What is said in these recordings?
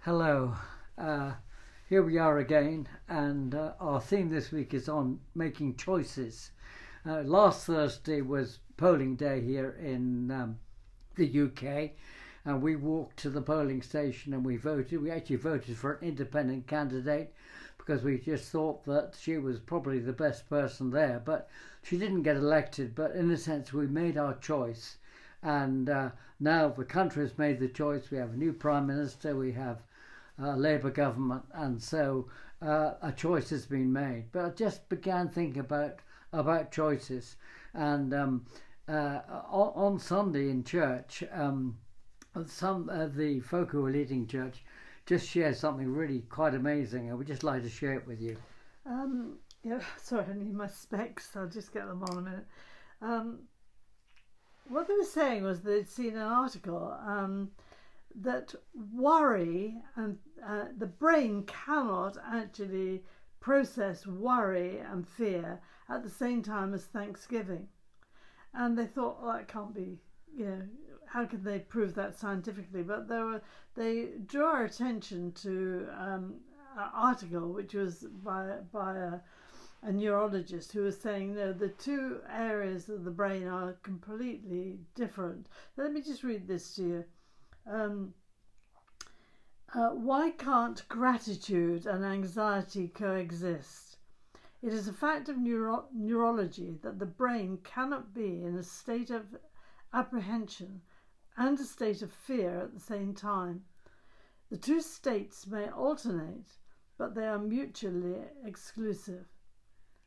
Hello, uh, here we are again, and our theme this week is on making choices. Last Thursday was polling day here in the UK, and we walked to the polling station and we voted. We actually voted for an independent candidate because we just thought that she was probably the best person there, but she didn't get elected. But in a sense, we made our choice, and now the country has made the choice. We have a new Prime Minister, we have Labour government, and so a choice has been made. But I just began thinking about choices, and on Sunday in church, some of the folk who were leading church just shared something really quite amazing. I would just like to share it with you. Yeah, sorry, I need my specs. I'll just get them on a minute. What they were saying was they'd seen an article that worry and the brain cannot actually process worry and fear at the same time as Thanksgiving. And they thought, well, that can't be, how could they prove that scientifically? But they drew our attention to an article which was by a neurologist who was saying, no, the two areas of the brain are completely different. Let me just read this to you. Why can't gratitude and anxiety coexist? It is a fact of neurology that the brain cannot be in a state of apprehension and a state of fear at the same time. The two states may alternate, but they are mutually exclusive.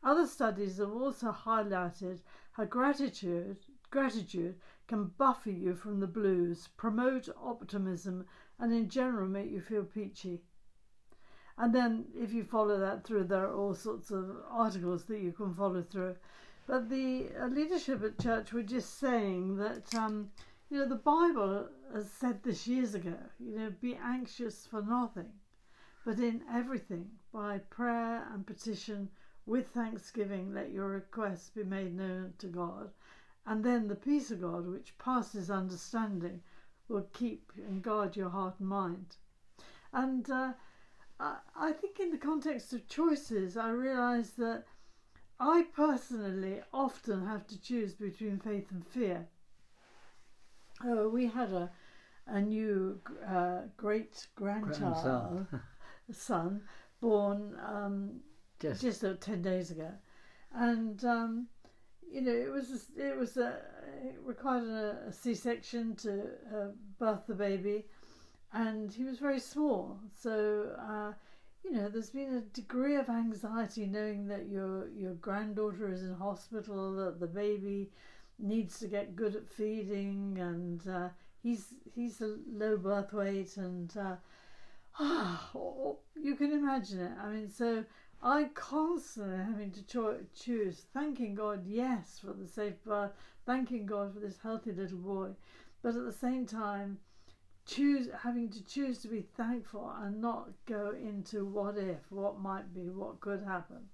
Other studies have also highlighted how gratitude can buffer you from the blues, promote optimism, and in general make you feel peachy. And then if you follow that through, there are all sorts of articles that you can follow through. But the leadership at church were just saying that, the Bible has said this years ago, be anxious for nothing, but in everything, by prayer and petition, with thanksgiving, let your requests be made known to God. And then the peace of God, which passes understanding, will keep and guard your heart and mind. And I think in the context of choices, I realise that I personally often have to choose between faith and fear. We had a new great-grandchild, son, born just 10 days ago. And it required a C-section to birth the baby, and he was very small. So there's been a degree of anxiety knowing that your granddaughter is in hospital, that the baby needs to get good at feeding, and he's a low birth weight, and you can imagine it. I mean, so I constantly having to choose, thanking God, yes, for the safe birth, thanking God for this healthy little boy, but at the same time, having to choose to be thankful and not go into what if, what might be, what could happen,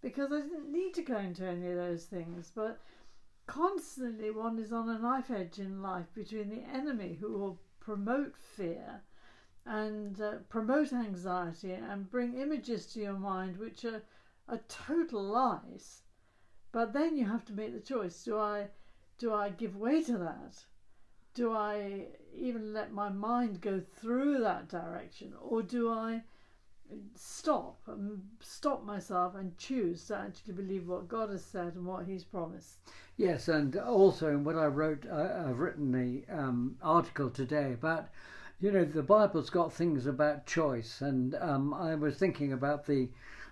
because I didn't need to go into any of those things. But constantly, one is on a knife edge in life between the enemy, who will promote fear and promote anxiety and bring images to your mind which are total lies. But then you have to make the choice. Do I give way to that? Do I even let my mind go through that direction, or do I stop myself and choose to actually believe what God has said and what He's promised? Yes, and also in what I wrote, I've written the article today about, the Bible's got things about choice, and I was thinking about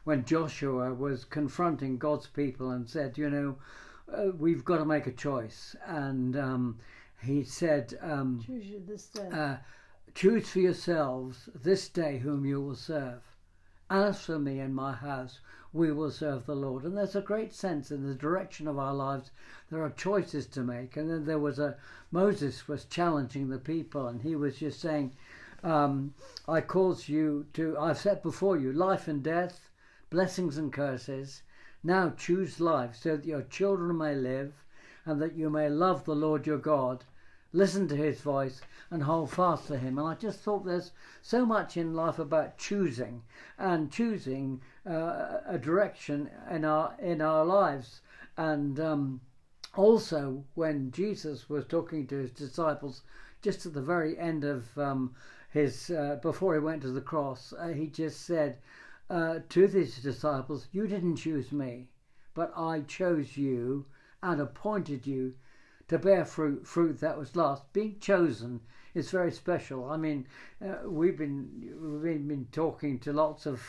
when Joshua was confronting God's people and said, we've got to make a choice, and he said, choose you this day. Choose for yourselves this day whom you will serve. As for me and my house, we will serve the Lord. And there's a great sense in the direction of our lives. There are choices to make. And then there was Moses was challenging the people, and he was just saying, I've set before you life and death, blessings and curses. Now choose life so that your children may live, and that you may love the Lord your God listen to his voice and hold fast to him. And I just thought there's so much in life about choosing and choosing a direction in our lives. And also when Jesus was talking to his disciples just at the very end of his before he went to the cross, he just said to his disciples, "You didn't choose me, but I chose you and appointed you to bear fruit that was last." Being chosen is very special. I mean, we've been talking to lots of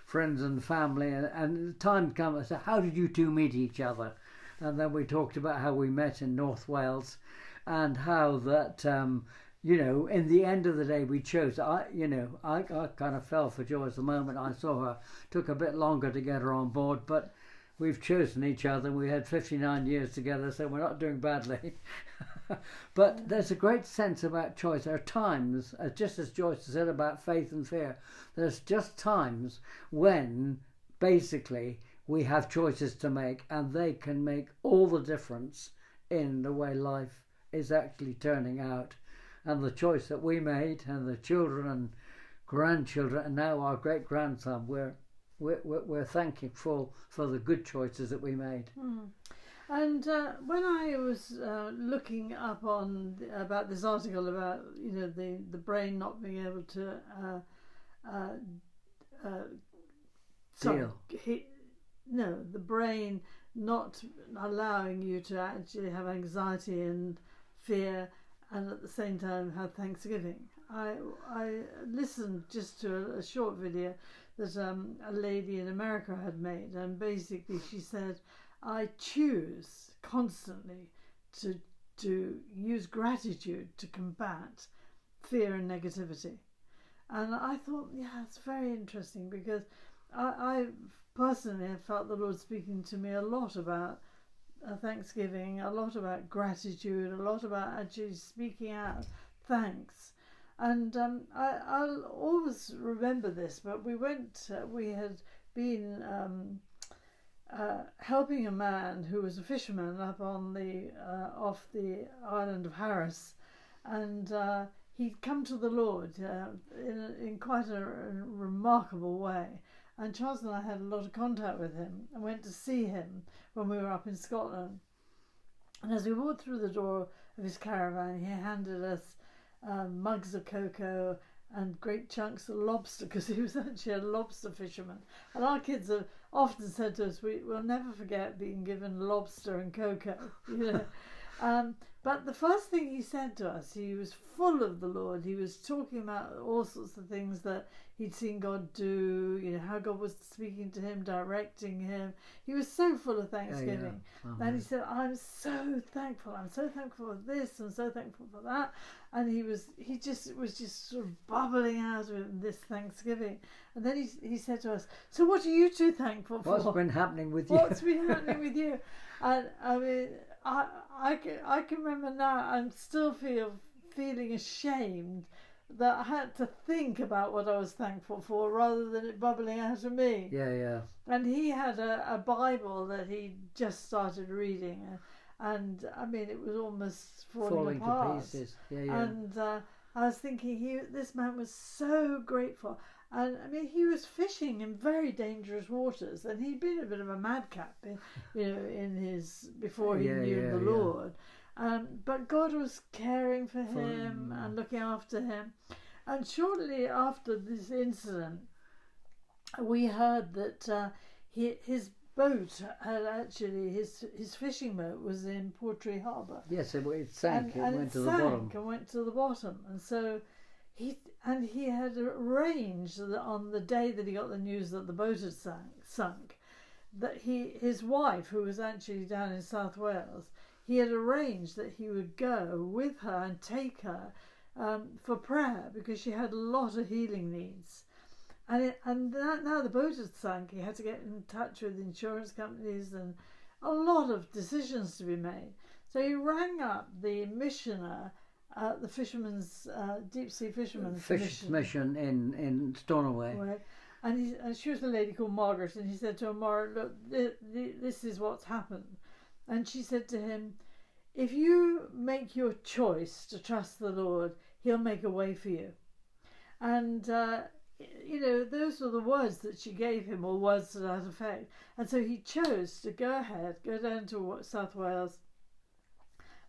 friends and family, and the time comes, I said, "How did you two meet each other?" And then we talked about how we met in North Wales, and how that in the end of the day we chose. I kind of fell for Joyce the moment I saw her. Took a bit longer to get her on board, but we've chosen each other. We had 59 years together, so we're not doing badly. But there's a great sense about choice. There are times, just as Joyce said about faith and fear, there's just times when basically we have choices to make, and they can make all the difference in the way life is actually turning out. And the choice that we made, and the children and grandchildren, and now our great grandson, we're thankful for the good choices that we made. And when I was looking up about this article about the brain not being able to the brain not allowing you to actually have anxiety and fear, and at the same time have thanksgiving. I listened just to a short video that a lady in America had made, and basically she said, "I choose constantly to use gratitude to combat fear and negativity." And I thought, yeah, it's very interesting, because I personally have felt the Lord speaking to me a lot about thanksgiving, a lot about gratitude, a lot about actually speaking out thanks. And I'll always remember this, but we had been helping a man who was a fisherman up on off the island of Harris, and he'd come to the Lord in quite a remarkable way. And Charles and I had a lot of contact with him and went to see him when we were up in Scotland. And as we walked through the door of his caravan, he handed us mugs of cocoa and great chunks of lobster, because he was actually a lobster fisherman. And our kids have often said to us, we'll never forget being given lobster and cocoa. But the first thing he said to us, he was full of the Lord. He was talking about all sorts of things that he'd seen God do, how God was speaking to him, directing him. He was so full of thanksgiving. Yeah. And he said, "I'm so thankful. I'm so thankful for this and so thankful for that." And he was just sort of bubbling out of this thanksgiving. And then he said to us, "So what are you two thankful for? What's been happening with you?" What's been happening with you? And I mean, I can remember now, I'm still feeling ashamed that I had to think about what I was thankful for rather than it bubbling out of me. Yeah. And he had a Bible that he just started reading, and I mean, it was almost falling apart. To pieces. Yeah. And I was thinking, this man was so grateful. And I mean, he was fishing in very dangerous waters, and he'd been a bit of a madcap, in his before he knew the Lord. But God was caring for him and looking after him. And shortly after this incident, we heard that his boat had actually his fishing boat was in Portree Harbour. Yes, it sank. And it went to the sank bottom. and went to the bottom, and so. He had arranged that on the day that he got the news that the boat had sunk, that his wife, who was actually down in South Wales, he had arranged that he would go with her and take her for prayer, because she had a lot of healing needs. And now the boat had sunk, he had to get in touch with insurance companies and a lot of decisions to be made. So he rang up the missioner, the fisherman's deep sea fisherman's mission in Stornoway. Right. And she was a lady called Margaret, and he said to her, "Margaret, look, this is what's happened." And she said to him, if you make your choice to trust the Lord, He'll make a way for you. And, those were the words that she gave him, or words to that effect. And so he chose to go down to South Wales,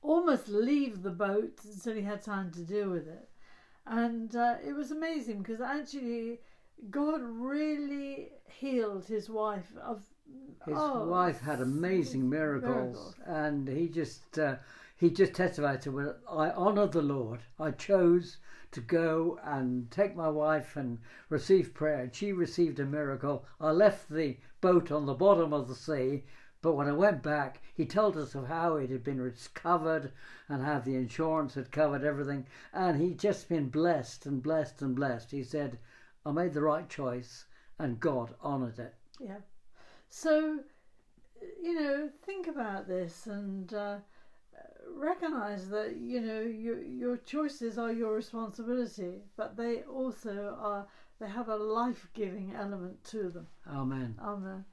almost leave the boat until he had time to deal with it. And it was amazing because actually God really healed his wife of... His wife had amazing miracles. And he just testified to, well, I honour the Lord. I chose to go and take my wife and receive prayer. And she received a miracle. I left the boat on the bottom of the sea, but when I went back, he told us of how it had been recovered and how the insurance had covered everything. And he'd just been blessed and blessed and blessed. He said, I made the right choice and God honoured it. Yeah. So, think about this and recognise that, your choices are your responsibility, but they also they have a life-giving element to them. Amen. Amen.